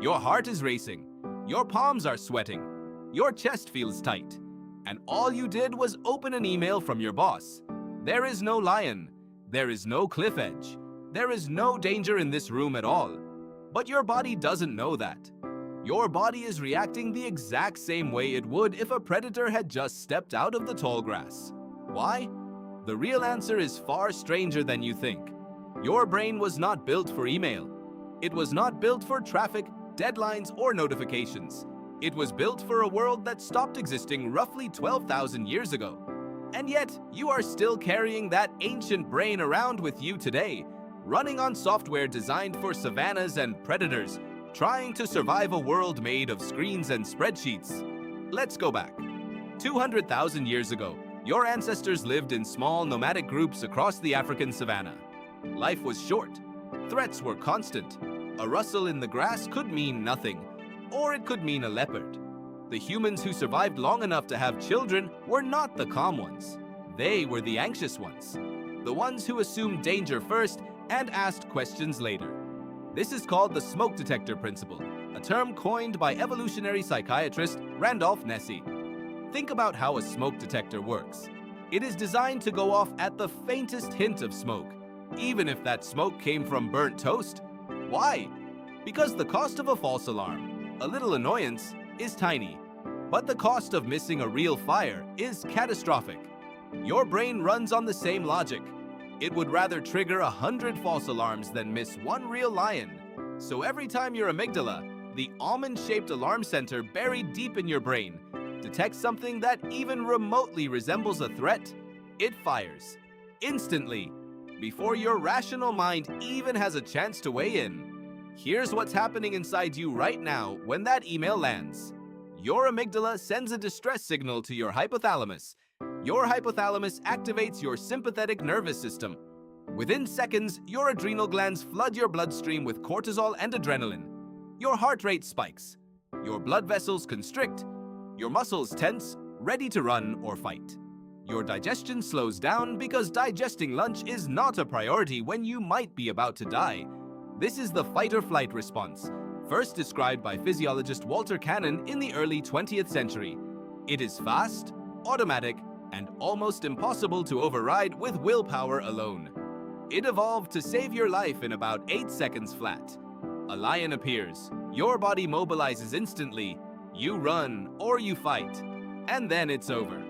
Your heart is racing, your palms are sweating, your chest feels tight, and all you did was open an email from your boss. There is no lion, there is no cliff edge, there is no danger in this room at all. But your body doesn't know that. Your body is reacting the exact same way it would if a predator had just stepped out of the tall grass. Why? The real answer is far stranger than you think. Your brain was not built for email. It was not built for traffic, deadlines, or notifications. It was built for a world that stopped existing roughly 12,000 years ago. And yet, you are still carrying that ancient brain around with you today, running on software designed for savannas and predators, trying to survive a world made of screens and spreadsheets. Let's go back. 200,000 years ago, your ancestors lived in small nomadic groups across the African savanna. Life was short. Threats were constant. A rustle in the grass could mean nothing, or it could mean a leopard. The humans who survived long enough to have children were not the calm ones. They were the anxious ones, the ones who assumed danger first and asked questions later. This is called the smoke detector principle, a term coined by evolutionary psychiatrist Randolph Nesse. Think about how a smoke detector works. It is designed to go off at the faintest hint of smoke, even if that smoke came from burnt toast. Why? Because the cost of a false alarm, a little annoyance, is tiny, but the cost of missing a real fire is catastrophic. Your brain runs on the same logic. It would rather trigger 100 false alarms than miss one real lion. So every time your amygdala, the almond-shaped alarm center buried deep in your brain, detects something that even remotely resembles a threat, it fires. Instantly, before your rational mind even has a chance to weigh in. Here's what's happening inside you right now when that email lands. Your amygdala sends a distress signal to your hypothalamus. Your hypothalamus activates your sympathetic nervous system. Within seconds, your adrenal glands flood your bloodstream with cortisol and adrenaline. Your heart rate spikes. Your blood vessels constrict. Your muscles tense, ready to run or fight. Your digestion slows down because digesting lunch is not a priority when you might be about to die. This is the fight-or-flight response, first described by physiologist Walter Cannon in the early 20th century. It is fast, automatic, and almost impossible to override with willpower alone. It evolved to save your life in about 8 seconds flat. A lion appears, your body mobilizes instantly, you run or you fight, and then it's over.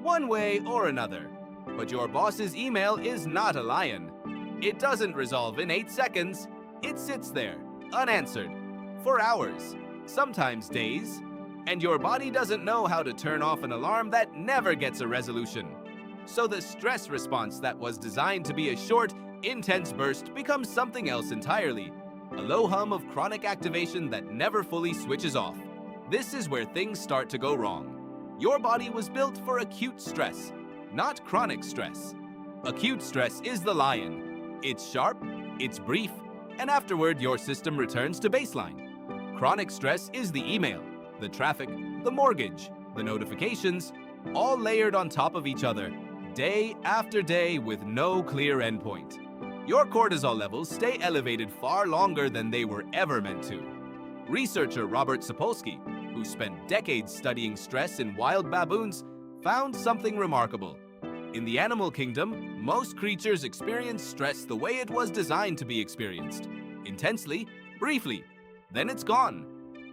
One way or another. But your boss's email is not a lion. It doesn't resolve in 8 seconds. It sits there, unanswered, for hours, sometimes days, and your body doesn't know how to turn off an alarm that never gets a resolution. So the stress response that was designed to be a short, intense burst becomes something else entirely, a low hum of chronic activation that never fully switches off. This is where things start to go wrong. Your body was built for acute stress, not chronic stress. Acute stress is the lion. It's sharp, it's brief, and afterward your system returns to baseline. Chronic stress is the email, the traffic, the mortgage, the notifications, all layered on top of each other, day after day with no clear endpoint. Your cortisol levels stay elevated far longer than they were ever meant to. Researcher Robert Sapolsky, who spent decades studying stress in wild baboons, found something remarkable. In the animal kingdom, most creatures experience stress the way it was designed to be experienced. Intensely, briefly, then it's gone.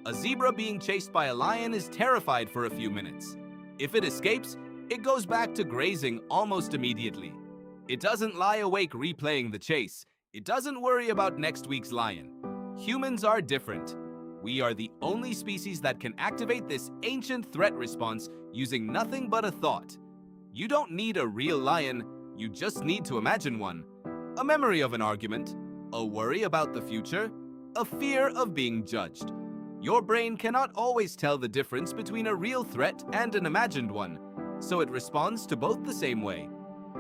A zebra being chased by a lion is terrified for a few minutes. If it escapes, it goes back to grazing almost immediately. It doesn't lie awake replaying the chase. It doesn't worry about next week's lion. Humans are different. We are the only species that can activate this ancient threat response using nothing but a thought. You don't need a real lion, you just need to imagine one. A memory of an argument, a worry about the future, a fear of being judged. Your brain cannot always tell the difference between a real threat and an imagined one, so it responds to both the same way.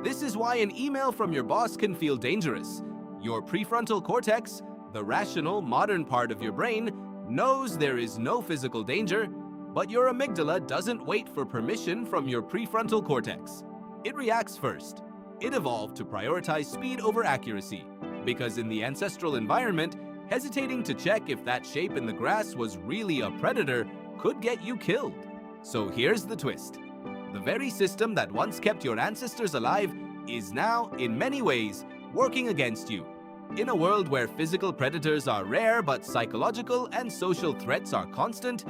This is why an email from your boss can feel dangerous. Your prefrontal cortex, the rational, modern part of your brain, knows there is no physical danger, but your amygdala doesn't wait for permission from your prefrontal cortex. It reacts first. It evolved to prioritize speed over accuracy, because in the ancestral environment, Hesitating to check if that shape in the grass was really a predator could get you killed. So here's the twist. The very system that once kept your ancestors alive is now, in many ways, working against you. In a world where physical predators are rare but psychological and social threats are constant,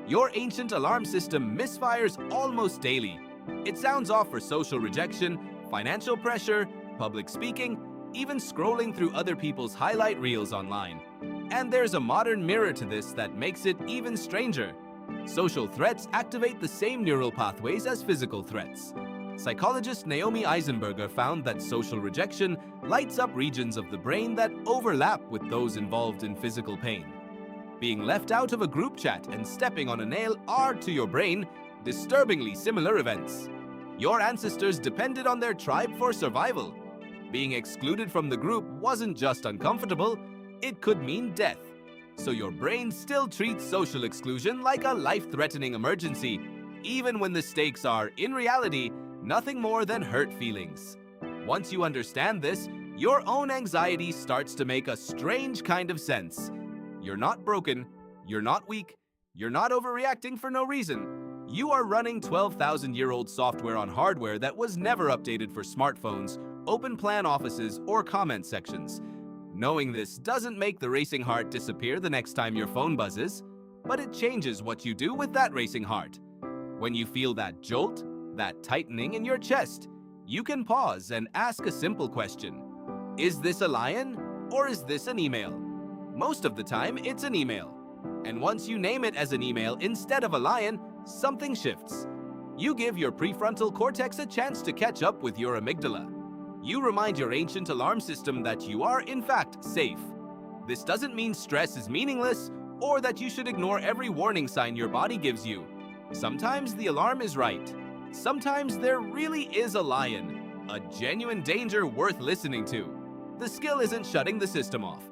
your ancient alarm system misfires almost daily. It sounds off for social rejection, financial pressure, public speaking, even scrolling through other people's highlight reels online. And there's a modern mirror to this that makes it even stranger. Social threats activate the same neural pathways as physical threats. Psychologist Naomi Eisenberger found that social rejection lights up regions of the brain that overlap with those involved in physical pain. Being left out of a group chat and stepping on a nail are, to your brain, disturbingly similar events. Your ancestors depended on their tribe for survival. Being excluded from the group wasn't just uncomfortable, it could mean death. So your brain still treats social exclusion like a life-threatening emergency, even when the stakes are, in reality, nothing more than hurt feelings. Once you understand this, your own anxiety starts to make a strange kind of sense. You're not broken, you're not weak, you're not overreacting for no reason. You are running 12,000-year-old software on hardware that was never updated for smartphones, open plan offices, or comment sections. Knowing this doesn't make the racing heart disappear the next time your phone buzzes, but it changes what you do with that racing heart. When you feel that jolt, that tightening in your chest, you can pause and ask a simple question. Is this a lion or is this an email? Most of the time, it's an email. And once you name it as an email instead of a lion, something shifts. You give your prefrontal cortex a chance to catch up with your amygdala. You remind your ancient alarm system that you are, in fact, safe. This doesn't mean stress is meaningless or that you should ignore every warning sign your body gives you. Sometimes the alarm is right. Sometimes there really is a lion, a genuine danger worth listening to. The skill isn't shutting the system off.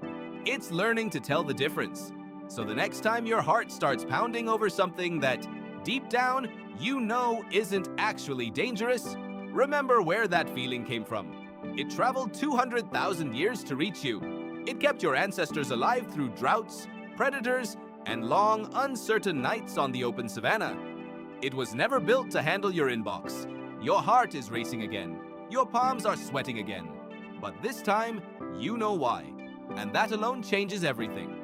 It's learning to tell the difference. So the next time your heart starts pounding over something that, deep down, you know isn't actually dangerous, remember where that feeling came from. It traveled 200,000 years to reach you. It kept your ancestors alive through droughts, predators, and long, uncertain nights on the open savanna. It was never built to handle your inbox. Your heart is racing again. Your palms are sweating again. But this time, you know why. And that alone changes everything.